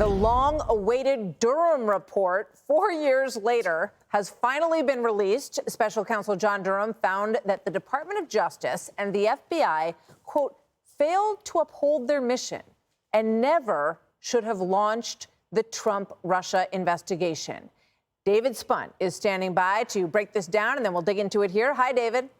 The long-awaited Durham report, 4 years later, has finally been released. Special Counsel John Durham found that the Department of Justice and the FBI, quote, failed to uphold their mission and never should have launched the Trump-Russia investigation. David Spunt is standing by to break this down, and then we'll dig into it here. Hi, David.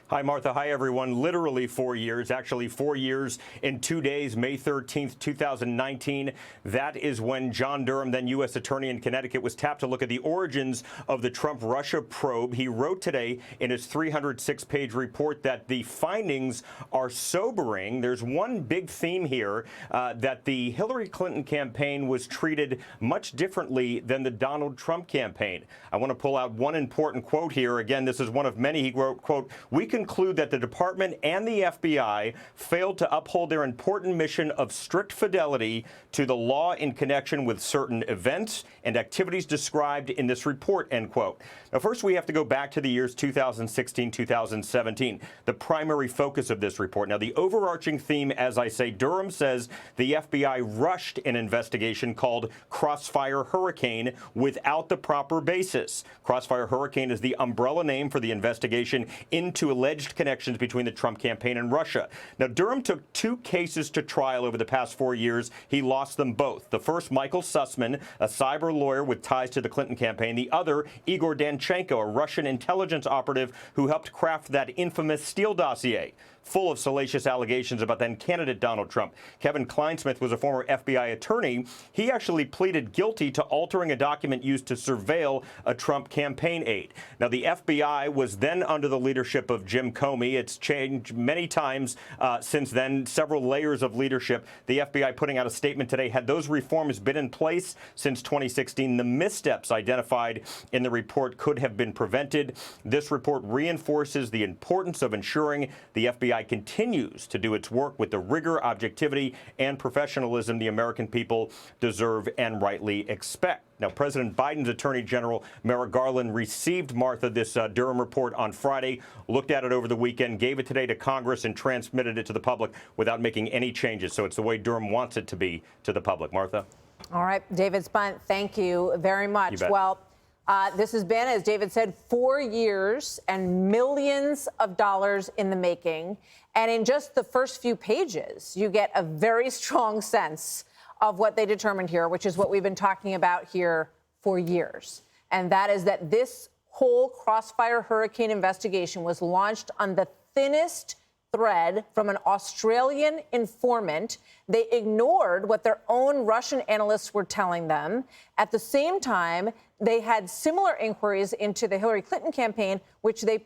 Hi, Martha. Hi, everyone. Literally 4 years, actually 4 years in 2 days, May 13th, 2019. That is when John Durham, then U.S. Attorney in Connecticut, was tapped to look at the origins of the Trump-Russia probe. He wrote today in his 306-page report that the findings are sobering. There's one big theme here, that the Hillary Clinton campaign was treated much differently than the Donald Trump campaign. I want to pull out one important quote here. Again, this is one of many. He wrote, quote, "We conclude that the department and the FBI failed to uphold their important mission of strict fidelity to the law in connection with certain events and activities described in this report," end quote. Now, first, we have to go back to the years 2016, 2017, the primary focus of this report. Now, the overarching theme, as I say, Durham says the FBI rushed an investigation called Crossfire Hurricane without the proper basis. Crossfire Hurricane is the umbrella name for the investigation into alleged connections between the Trump campaign and Russia. Now, Durham took 2 cases to trial over the past 4 years. He lost them both. The first, Michael Sussman, a cyber lawyer with ties to the Clinton campaign. The other, Igor Danchenko, a Russian intelligence operative who helped craft that infamous Steele dossier, full of salacious allegations about then-candidate Donald Trump. Kevin Kleinsmith was a former FBI attorney. He actually pleaded guilty to altering a document used to surveil a Trump campaign aide. Now, the FBI was then under the leadership of Jim Comey. It's changed many times since then, several layers of leadership. The FBI putting out a statement today, had those reforms been in place since 2016, the missteps identified in the report could have been prevented. This report reinforces the importance of ensuring the FBI continues to do its work with the rigor, objectivity, and professionalism the American people deserve and rightly expect. Now, President Biden's Attorney General Merrick Garland received, Martha, this Durham report on Friday, looked at it over the weekend, gave it today to Congress, and transmitted it to the public without making any changes. So it's the way Durham wants it to be to the public. Martha? All right, David Spunt, thank you very much. You bet. Well, this has been, as David said, 4 years and millions of dollars in the making. And in just the first few pages, you get a very strong sense of what they determined here, which is what we've been talking about here for years. And that is that this whole Crossfire Hurricane investigation was launched on the thinnest thread from an Australian informant. They ignored what their own Russian analysts were telling them. At the same time, they had similar inquiries into the Hillary Clinton campaign, which they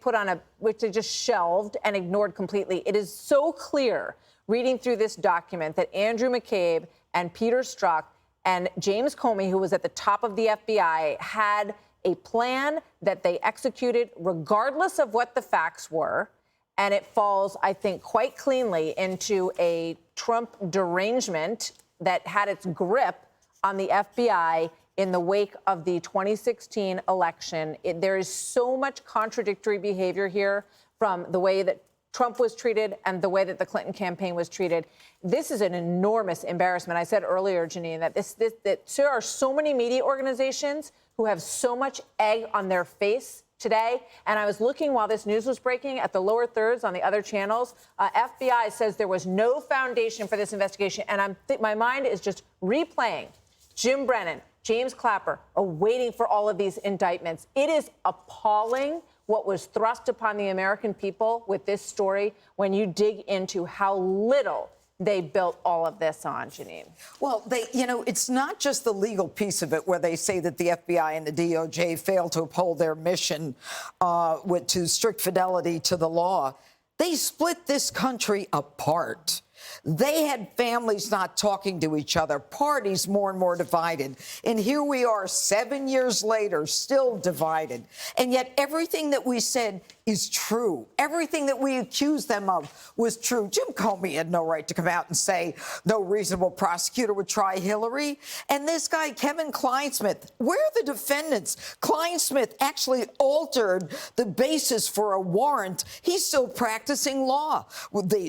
just shelved and ignored completely. It is so clear reading through this document that Andrew McCabe and Peter Strzok and James Comey, who was at the top of the FBI, had a plan that they executed regardless of what the facts were. And it falls, I think, quite cleanly into a Trump derangement that had its grip on the FBI in the wake of the 2016 election. There is so much contradictory behavior here from the way that Trump was treated and the way that the Clinton campaign was treated. This is an enormous embarrassment. I said earlier, Janine, that there are so many media organizations who have so much egg on their face today. And I was looking while this news was breaking at the lower thirds on the other channels. FBI says there was no foundation for this investigation. And my mind is just replaying Jim Brennan, James Clapper, waiting for all of these indictments. It is appalling what was thrust upon the American people with this story when you dig into how little they built all of this on, Janine. Well, it's not just the legal piece of it where they say that the FBI and the DOJ failed to uphold their mission to strict fidelity to the law. They split this country apart. They had families not talking to each other, parties more and more divided. And here we are 7 years later, still divided. And yet everything that we said is true. Everything that we accused them of was true. Jim Comey had no right to come out and say no reasonable prosecutor would try Hillary. And this guy, Kevin Kleinsmith, where are the defendants? Kleinsmith actually altered the basis for a warrant. He's still practicing law.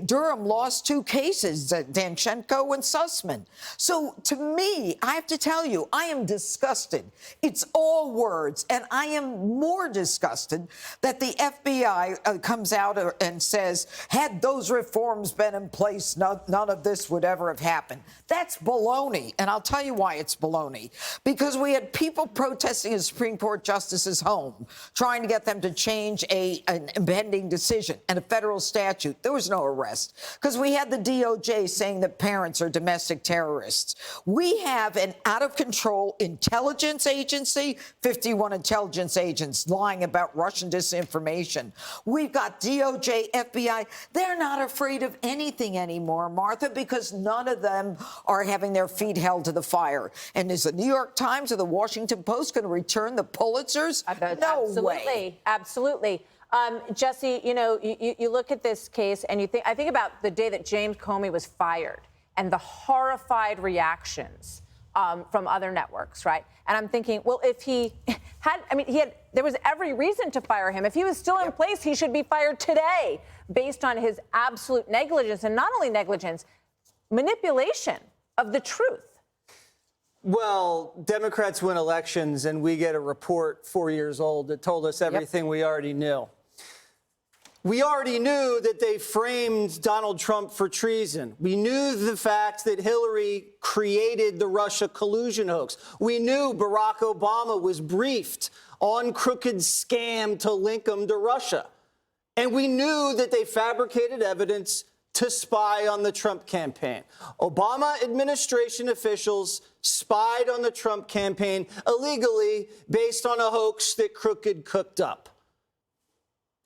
Durham lost 2 cases, Danchenko and Sussman. So to me, I have to tell you, I am disgusted. It's all words. And I am more disgusted that the FBI comes out and says, had those reforms been in place, none of this would ever have happened. That's baloney. And I'll tell you why it's baloney. Because we had people protesting a Supreme Court justice's home, trying to get them to change an impending decision and a federal statute. There was no arrest. Because we had the DOJ saying that parents are domestic terrorists. We have an out-of-control intelligence agency, 51 intelligence agents lying about Russian disinformation. We've got DOJ, FBI. They're not afraid of anything anymore, Martha, because none of them are having their feet held to the fire. And is the New York Times or the Washington Post going to return the Pulitzers? No way. Absolutely. Jesse, you know, you look at this case and I think about the day that James Comey was fired and the horrified reactions from other networks, right? And I'm thinking, well, if he had, there was every reason to fire him. If he was still in place, he should be fired today based on his absolute negligence, and not only negligence, manipulation of the truth. Well, Democrats win elections and we get a report 4 years old that told us everything we already knew. We already knew that they framed Donald Trump for treason. We knew the fact that Hillary created the Russia collusion hoax. We knew Barack Obama was briefed on crooked scam to link him to Russia. And we knew that they fabricated evidence to spy on the Trump campaign. Obama administration officials spied on the Trump campaign illegally based on a hoax that Crooked cooked up.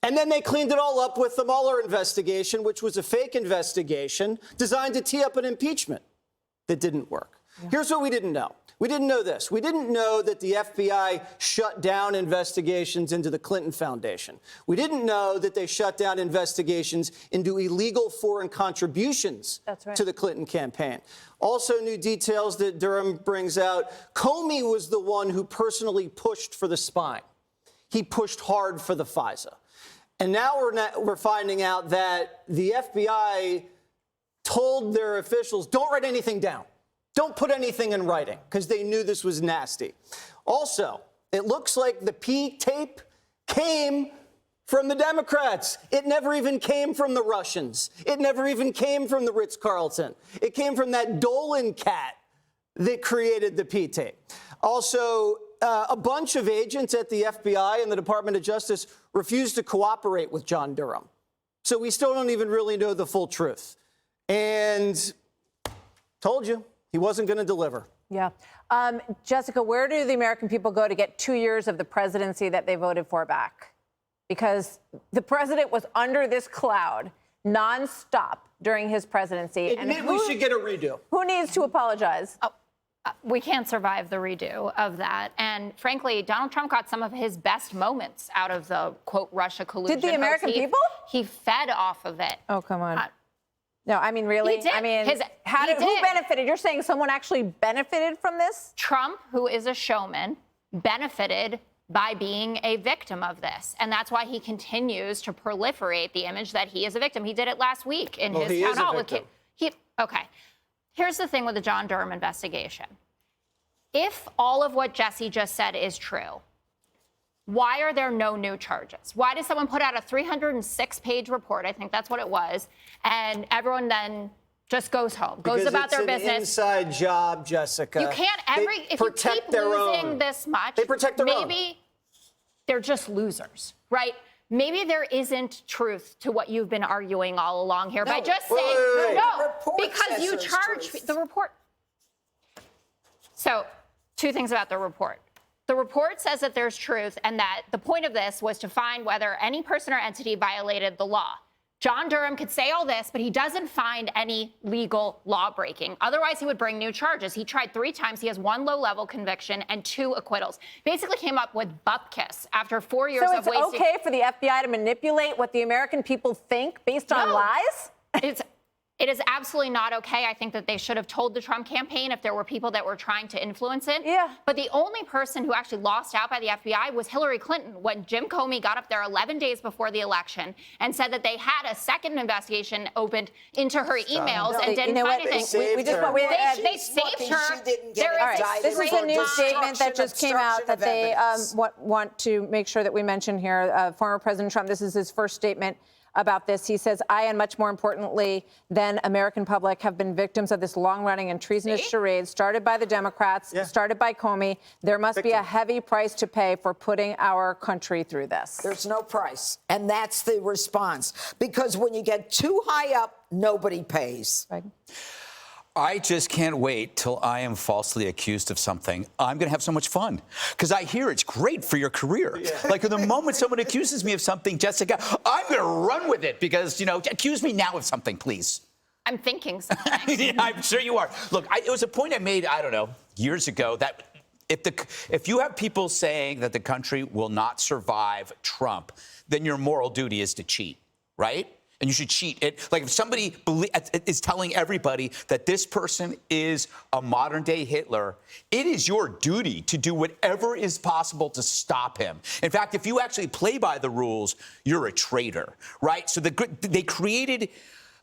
And then they cleaned it all up with the Mueller investigation, which was a fake investigation designed to tee up an impeachment that didn't work. Here's what we didn't know. We didn't know this. We didn't know that the FBI shut down investigations into the Clinton Foundation. We didn't know that they shut down investigations into illegal foreign contributions to the Clinton campaign. Also, new details that Durham brings out. Comey was the one who personally pushed for the spying. He pushed hard for the FISA. And now we're finding out that the FBI told their officials, don't write anything down. Don't put anything in writing, because they knew this was nasty. Also, it looks like the P tape came from the Democrats. It never even came from the Russians. It never even came from the Ritz-Carlton. It came from that Dolan cat that created the P tape. Also, a bunch of agents at the FBI and the Department of Justice refused to cooperate with John Durham. So we still don't even really know the full truth. And told you, he wasn't going to deliver. Yeah. Jessica, where do the American people go to get 2 years of the presidency that they voted for back? Because the president was under this cloud nonstop during his presidency. Admit we should get a redo. Who needs to apologize? We can't survive the redo of that. And frankly, Donald Trump got some of his best moments out of the, quote, Russia collusion. Did the American people? He fed off of it. Oh, come on. No, I mean, really? He did. I mean, Who who benefited? You're saying someone actually benefited from this? Trump, who is a showman, benefited by being a victim of this. And that's why he continues to proliferate the image that he is a victim. He did it last week in his town hall. Okay. Here's the thing with the John Durham investigation. If all of what Jesse just said is true, why are there no new charges? Why did someone put out a 306-page report? I think that's what it was. And everyone then just goes home, goes about their business. It's an inside job, Jessica. You can't if you keep losing this much, they protect their own. Maybe they're just losers, right? Maybe there isn't truth to what you've been arguing all along here by just saying no, because you charge the report. So, two things about the report. The report says that there's truth and that the point of this was to find whether any person or entity violated the law. John Durham could say all this, but he doesn't find any legal law breaking. Otherwise, he would bring new charges. He tried 3 times. He has 1 low-level conviction and 2 acquittals. Basically came up with bupkis after 4 years of wasting. So it's okay for the FBI to manipulate what the American people think based on lies? It is absolutely not okay. I think that they should have told the Trump campaign if there were people that were trying to influence it. Yeah. But the only person who actually lost out by the FBI was Hillary Clinton when Jim Comey got up there 11 days before the election and said that they had a second investigation opened into her emails and didn't find anything. They saved her. They saved her. She didn't get There is indicted This is for a new statement that just came out that they evidence. want to make sure that we mention here. Former President Trump, this is his first statement about this. He says, I, and much more importantly than American public, have been victims of this long-running and treasonous charade started by the Democrats, started by Comey. There must be a heavy price to pay for putting our country through this. There's no price. And that's the response. Because when you get too high up, nobody pays. Right. I just can't wait till I am falsely accused of something. I'm going to have so much fun because I hear it's great for your career. Yeah. Like the moment someone accuses me of something, Jessica, I'm going to run with it because, accuse me now of something, please. I'm thinking something. I'm sure you are. Look, it was a point I made, I don't know, years ago that if you have people saying that the country will not survive Trump, then your moral duty is to cheat, right? And you should cheat. Like if somebody is telling everybody that this person is a modern-day Hitler, it is your duty to do whatever is possible to stop him. In fact, if you actually play by the rules, you're a traitor, right? So they created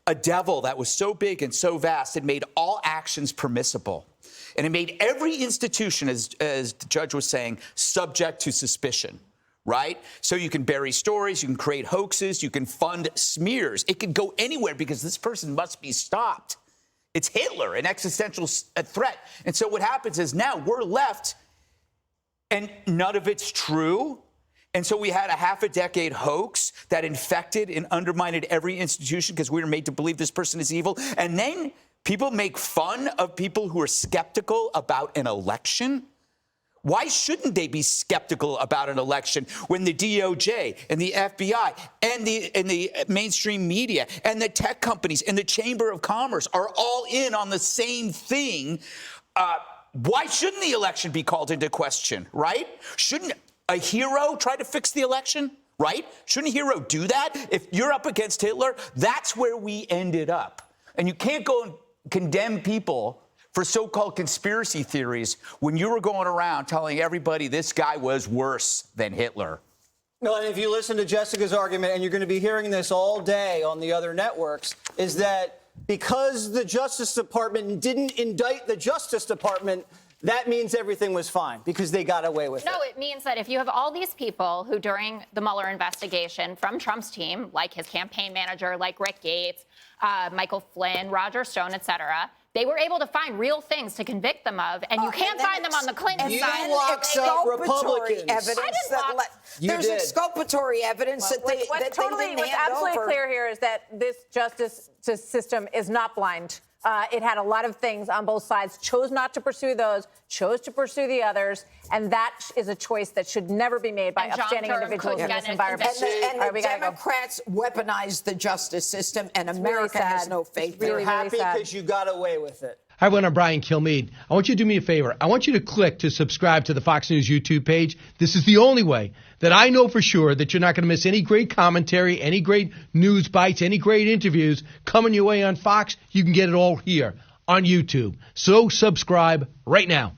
a devil that was so big and so vast, it made all actions permissible. And it made every institution, as the judge was saying, subject to suspicion. Right? So you can bury stories, you can create hoaxes, you can fund smears. It could go anywhere because this person must be stopped. It's Hitler, an existential threat. And so what happens is now we're left and none of it's true. And so we had a half a decade hoax that infected and undermined every institution because we were made to believe this person is evil. And then people make fun of people who are skeptical about an election. Why shouldn't they be skeptical about an election when the DOJ and the FBI and the mainstream media and the tech companies and the Chamber of Commerce are all in on the same thing? Why shouldn't the election be called into question, right? Shouldn't a hero try to fix the election, right? Shouldn't a hero do that? If you're up against Hitler, that's where we ended up. And you can't go and condemn people for so-called conspiracy theories when you were going around telling everybody this guy was worse than Hitler. No, and if you listen to Jessica's argument, and you're going to be hearing this all day on the other networks, is that because the Justice Department didn't indict the Justice Department, that means everything was fine because they got away with it. No, it means that if you have all these people who during the Mueller investigation from Trump's team, like his campaign manager, like Rick Gates, Michael Flynn, Roger Stone, et cetera, they were able to find real things to convict them of, and you can't find them on the Clinton side. Locks up Republicans. There's exculpatory evidence that they What's absolutely clear here is that this justice system is not blind. It had a lot of things on both sides, chose not to pursue those, chose to pursue the others, and that is a choice that should never be made by upstanding individuals in this environment. And the Democrats weaponized the justice system, and America has no faith. They're happy because you got away with it. Hi, everyone. I'm Brian Kilmeade. I want you to do me a favor. I want you to click to subscribe to the Fox News YouTube page. This is the only way that I know for sure that you're not going to miss any great commentary, any great news bites, any great interviews coming your way on Fox. You can get it all here on YouTube. So subscribe right now.